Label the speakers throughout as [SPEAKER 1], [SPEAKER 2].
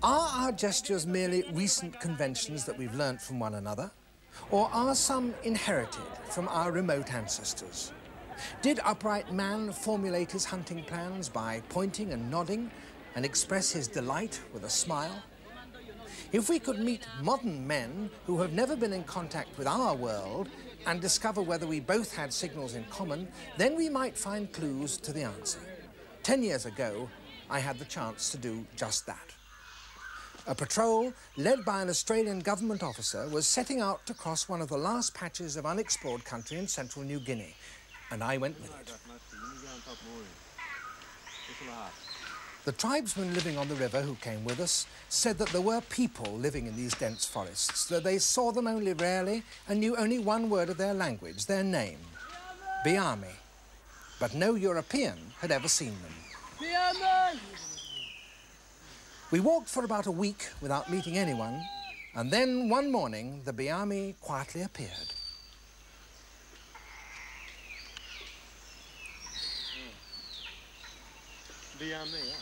[SPEAKER 1] Are our gestures merely recent conventions that we've learnt from one another? Or are some inherited from our remote ancestors? Did upright man formulate his hunting plans by pointing and nodding and express his delight with a smile? If we could meet modern men who have never been in contact with our world and discover whether we both had signals in common, then we might find clues to the answer. 10 years ago, I had the chance to do just that. A patrol, led by an Australian government officer, was setting out to cross one of the last patches of unexplored country in central New Guinea, and I went with it. The tribesmen living on the river who came with us said that there were people living in these dense forests, that they saw them only rarely and knew only one word of their language, their name, Beami. But no European had ever seen them. Beami! We walked for about a week without meeting anyone, and then one morning the Beami quietly appeared.
[SPEAKER 2] Beami,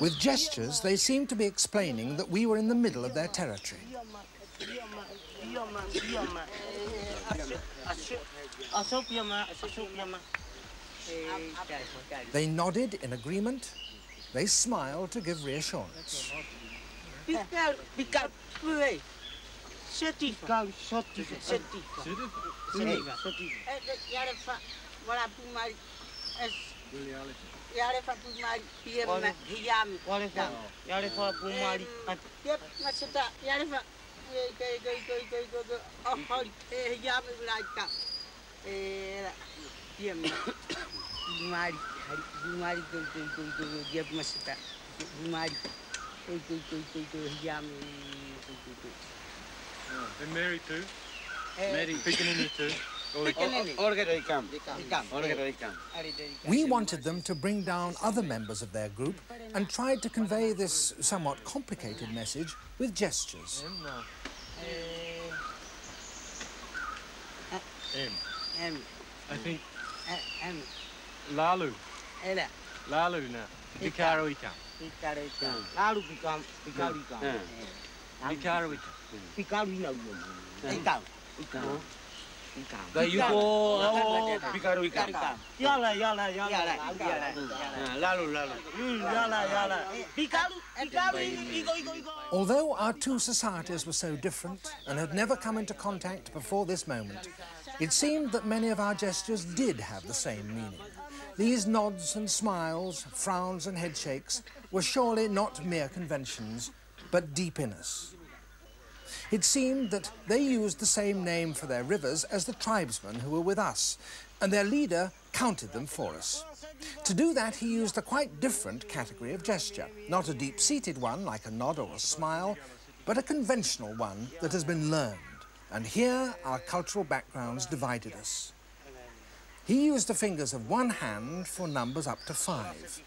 [SPEAKER 1] With gestures, they seemed to be explaining that we were in the middle of their territory. They nodded in agreement. They smiled to give reassurance.
[SPEAKER 2] And Mary too? Mary, Piccaninny too?
[SPEAKER 1] We wanted them to bring down other members of their group and tried to convey this somewhat complicated message with gestures.
[SPEAKER 2] M. I think. Lalu. Lalu now. Picaro Ikam.
[SPEAKER 3] Lalu become Picaro Ikam.
[SPEAKER 2] Picaro
[SPEAKER 3] Picaro Ikam.
[SPEAKER 2] You go Picaro Ikam.
[SPEAKER 3] Yala.
[SPEAKER 1] Although our two societies were so different and had never come into contact before this moment, it seemed that many of our gestures did have the same meaning. These nods and smiles, frowns and headshakes were surely not mere conventions, but deep in us. It seemed that they used the same name for their rivers as the tribesmen who were with us, and their leader counted them for us. To do that, he used a quite different category of gesture, not a deep-seated one like a nod or a smile, but a conventional one that has been learned. And here our cultural backgrounds divided us. He used the fingers of one hand for numbers up to 5.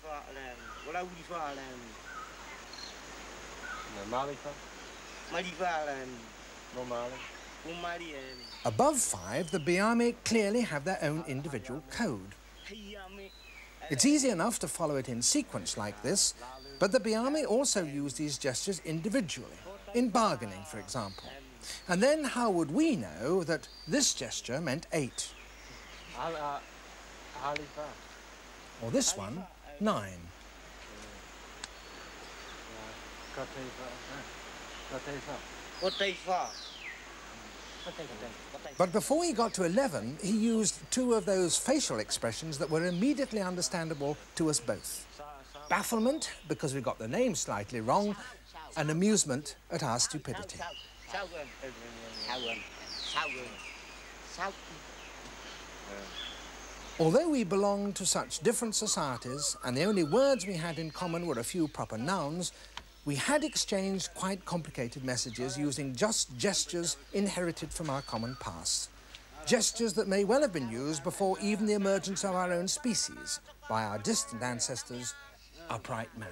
[SPEAKER 1] Above 5, the Beami clearly have their own individual code. It's easy enough to follow it in sequence like this, but the Beami also use these gestures individually, in bargaining, for example. And then how would we know that this gesture meant 8? Or this one, 9. But before he got to 11, he used 2 of those facial expressions that were immediately understandable to us both. Bafflement, because we got the name slightly wrong, and amusement at our stupidity. Although we belonged to such different societies, and the only words we had in common were a few proper nouns, we had exchanged quite complicated messages using just gestures inherited from our common past. Gestures that may well have been used before even the emergence of our own species by our distant ancestors, upright man.